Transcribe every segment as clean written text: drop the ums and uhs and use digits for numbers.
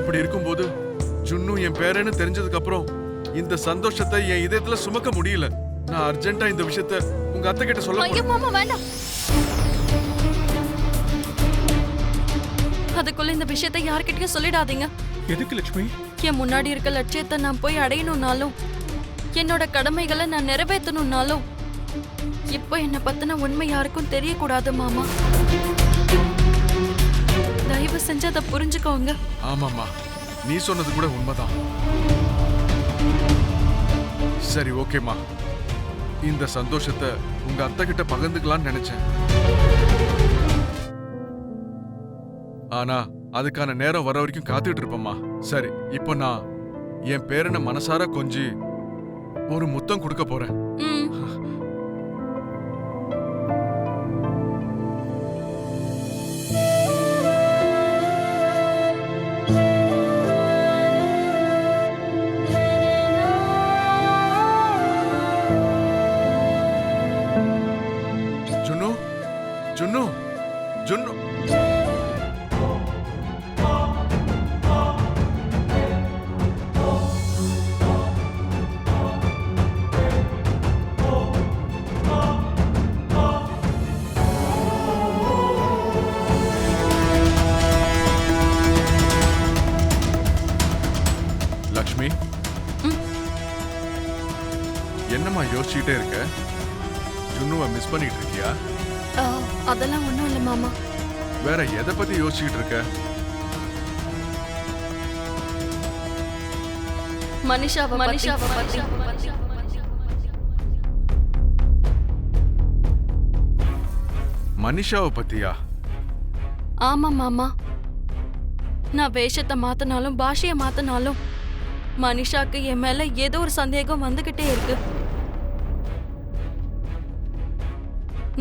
அப்படி இருக்கும்போது ஜுன்னு என் பேரன்னு தெரிஞ்சதுக்கு அப்புறம் இந்த சந்தோஷத்தை என் இதயத்துல சுமக்க முடியல. நான் அர்ஜென்ட்டா இந்த விஷயத்த உங்க அத்தை கிட்ட சொல்ல ஐயோ மாமா வேண்டாம். அதுக்குள்ள இந்த விஷயத்தை யார்கிட்டயும் சொல்லிடாதீங்க. எதுக்கு லட்சுமி? என் முன்னாடி இருக்க லட்சியத்தை நான் போய் அடையணும்னாலும், என்னோட கடமைகளை நான் நிறைவேற்றணும்னாலும், இப்போ என்ன பத்தின உண்மை யாருக்கும் தெரியக்கூடாது மாமா. தயவு செஞ்சு அதை புரிஞ்சுக்கோங்க. ஆமாமா, நீ சொன்னது கூட உண்மைதான். சரி, ஓகேமா. இந்த சந்தோஷத்தை உங்க அத்தை கிட்ட பகிர்ந்துக்கலாம்னு நினைச்சேன். ஆனா அதுக்கான நேரம் வர வரைக்கும் காத்துக்கிட்டு இருப்பேம்மா. சரி, இப்போ நான் என் பேரனை மனசார கொஞ்சி ஒரு முத்தம் கொடுக்க போறேன். ஜுன்னு, ஜுன்னு, ஜுன்னு. லக்ஷ்மி, என்னம்மா யோசிச்சுட்டே இருக்க? ஜுன்னுவை மிஸ் பண்ணிட்டு இருக்கியா? அதெல்லாம் ஒண்ணும் இல்ல மாமா. வேற எதை பத்தி யோசிச்சுட்டு இருக்க? மனிஷாவை பத்தி. மனிஷாவை பத்தியா? ஆமா மாமா. நான் வேஷத்தை மாத்தினாலும் பாஷைய மாத்தினாலும் மனிஷாக்கு என் மேல ஏதோ ஒரு சந்தேகம் வந்துகிட்டே இருக்கு.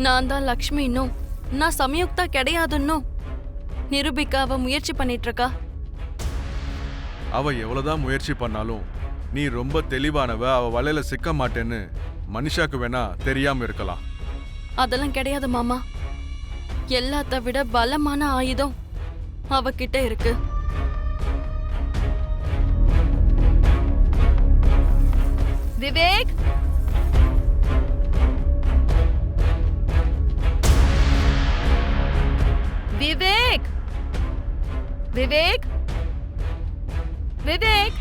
நான் தான் லக்ஷ்மின்னும் நான் சமயுக்தா கிடையாதுன்னும் நிரூபிக்க அவ முயற்சி பண்ணிட்டு இருக்கா. அவ எவ்வளவுதான் முயற்சி பண்ணாலும் நீ ரொம்ப தெளிவானவ, அவ வலையில சிக்க மாட்டேன்னு மனிஷாக்கு வேணா தெரியாம இருக்கலாம். அதெல்லாம் கிடையாது மாமா. எல்லாத்த விட பலமான ஆயுதம் அவகிட்ட இருக்கு. விவேக், விவேக், விவேக், விவேக்.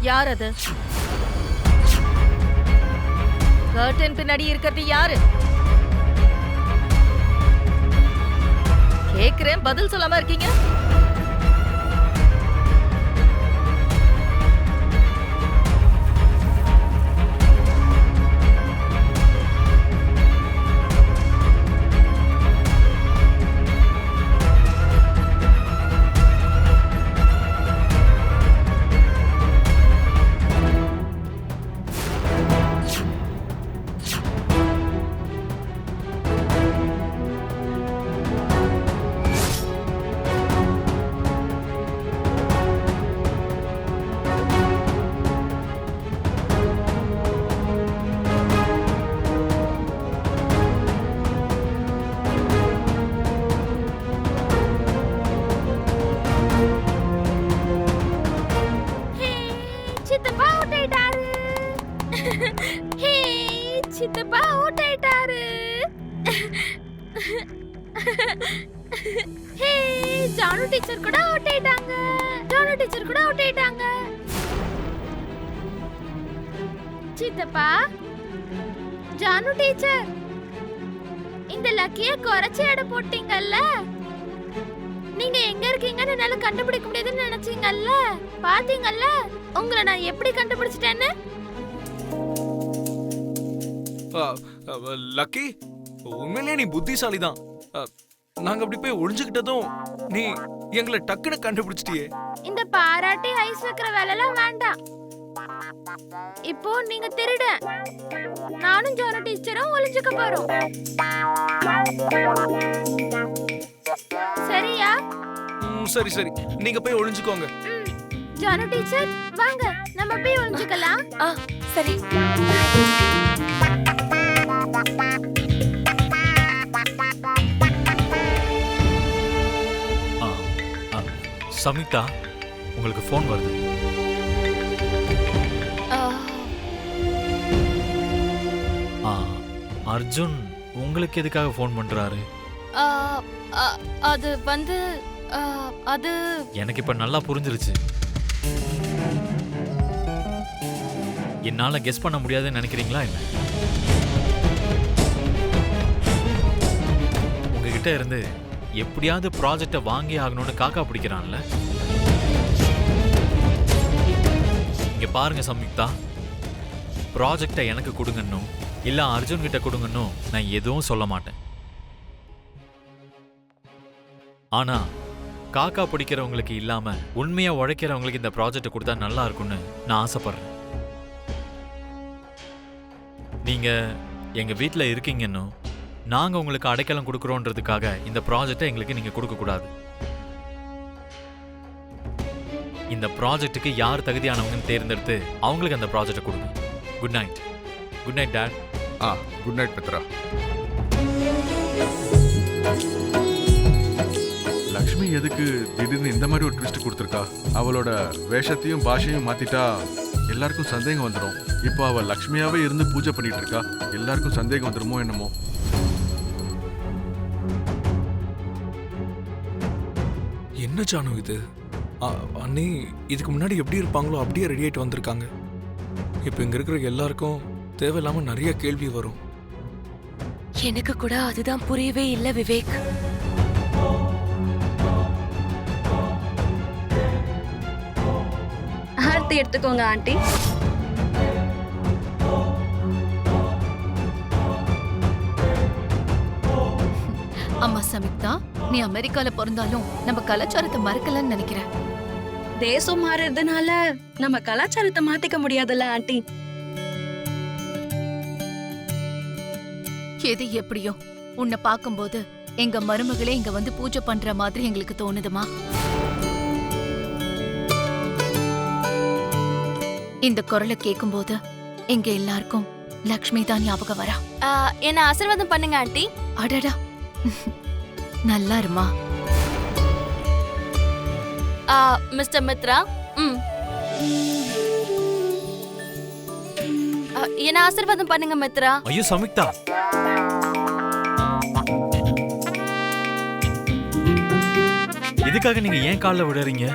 யார் அது? கர்டன் பின்னாடி இருக்கிறது யாரு? கேக்குறேன், பதில் சொல்லாம இருக்கீங்க. சித்தப்பா அவுட் ஆயிட்டாரு. ஹே, ஜானு டீச்சர் கூட அவுட் ஆயிட்டாங்க. சித்தப்பா, ஜானு டீச்சர், இந்த லக்கிய குறைச்சி எடை போட்டீங்கல்ல. நீங்க எங்க இருக்கீங்கன்னு என்னால கண்டுபிடிக்க முடியாதுன்னு நினைச்சீங்கல்ல. பாத்தீங்கல்ல உங்களை நான் எப்படி கண்டுபிடிச்சிட்டேன்னு. லக்கி, உண்மையிலேயே நீ புத்திசாலி தான். நாங்க அப்படி போய் ஒளிஞ்சுக்கிட்டதும் நீ எங்களை டக்குன்னு கண்டுபிடிச்சிட்டியே. இந்த பாராட்டி ஐஸ் வைக்கிற வேலைலாம் வேண்டாம். இப்போ நீங்க திருட, நானும் ஜானு டீச்சர் ஒளிஞ்சுக்க போறோம். சரியா? சரி சரி, நீங்க போய் ஒளிஞ்சுக்கோங்க. ஜானு டீச்சர் வாங்க, நம்ம போய் ஒளிஞ்சுக்கலாம். சரி. சமிதா, உங்களுக்கு ஃபோன் வருது. அர்ஜுன் உங்களுக்கு எதுக்காக ஃபோன் பண்றாரு? அது வந்து அது எனக்கு இப்ப நல்லா புரிஞ்சிருச்சு. என்னால கெஸ் பண்ண முடியாதுன்னு நினைக்கிறீங்களா என்ன? உங்ககிட்ட இருந்து எப்படியாவது ப்ராஜெக்டை வாங்கி ஆகணும்னு காக்கா பிடிக்கிறான்ல. இங்க பாருங்க சம்யுக்தா, ப்ராஜெக்டை எனக்கு கொடுங்கன்னும் இல்ல அர்ஜுன் கிட்ட கொடுங்கன்னும் நான் எதுவும் சொல்ல மாட்டேன். ஆனா காக்கா பிடிக்கிறவங்களுக்கு இல்லாம உண்மையா உழைக்கிறவங்களுக்கு இந்த ப்ராஜெக்ட் கொடுத்தா நல்லா இருக்கும்னு நான் ஆசைப்படுறேன். நீங்க எங்க வீட்டில் இருக்கீங்கன்னும் நாங்க உங்களுக்கு அடைக்கலம் கொடுக்குறோன்றதுக்காக இந்த ப்ராஜெக்டை எங்களுக்கு நீங்க கொடுக்க கூடாது. இந்த ப்ராஜெக்ட்டுக்கு யார் தகுதியானவங்கன்னு தேர்ந்தெடுத்து அவங்களுக்கு அந்த ப்ராஜெக்டை கொடுங்க. Good night. Good night dad. Good night Mitra. Lakshmi எதுக்கு திடீர்னு இந்த மாதிரி ஒரு ட்விஸ்ட் கொடுத்துருக்கா? அவளோட வேஷத்தையும் பாஷையும் மாத்திட்டா எல்லாருக்கும் சந்தேகம் வந்துடும். இப்போ அவ லக்ஷ்மியாவே இருந்து பூஜை பண்ணிட்டு இருக்கா, எல்லாருக்கும் சந்தேகம் வந்துருமோ என்னமோ. என்ன ஜானு இது? அண்ணி இதுக்கு முன்னாடி எப்படி இருப்பாங்களோ அப்படியே ரெடி ஆயிட்டு வந்திருக்காங்க. இப்போ இங்க இருக்கிற எல்லாருக்கும் தேவையில்லாம நிறைய கேள்வி வரும். எனக்கு கூட அதுதான் புரியவே இல்லை விவேக். ஆர்த்தி எடுத்துக்கோங்க ஆண்டி. அம்மா சமிக்தா, நீ அமெரிக்கால பிறந்தாலும் நம்ம கலாச்சாரத்தை மறக்கலன்னு நினைக்கிறேன். தேசம் மாறுறதுனால நம்ம கலாச்சாரத்தை மாத்திக்க முடியாதுல்ல ஆண்டி. எது எப்படியோ உன்னை பார்க்கும்போது எங்க மருமகளே இங்க வந்து பூஜை பண்ற மாதிரி எங்களுக்கு தோணுதுமா. இந்த குரலை கேட்கும்போது எங்க எல்லாருக்கும் லக்ஷ்மி தான் ஞாபகம் வரா. என்ன ஆசீர்வாதம் பண்ணுங்க ஆண்டி. அடடா, நல்லா இருமா. மிஸ்டர் மித்ரா, என்ன ஆசீர்வாதம் பண்ணுங்க மித்ரா. ஐயோ சமிக்தா, இதுக்காக நீங்க ஏன் காலில் விடுறீங்க?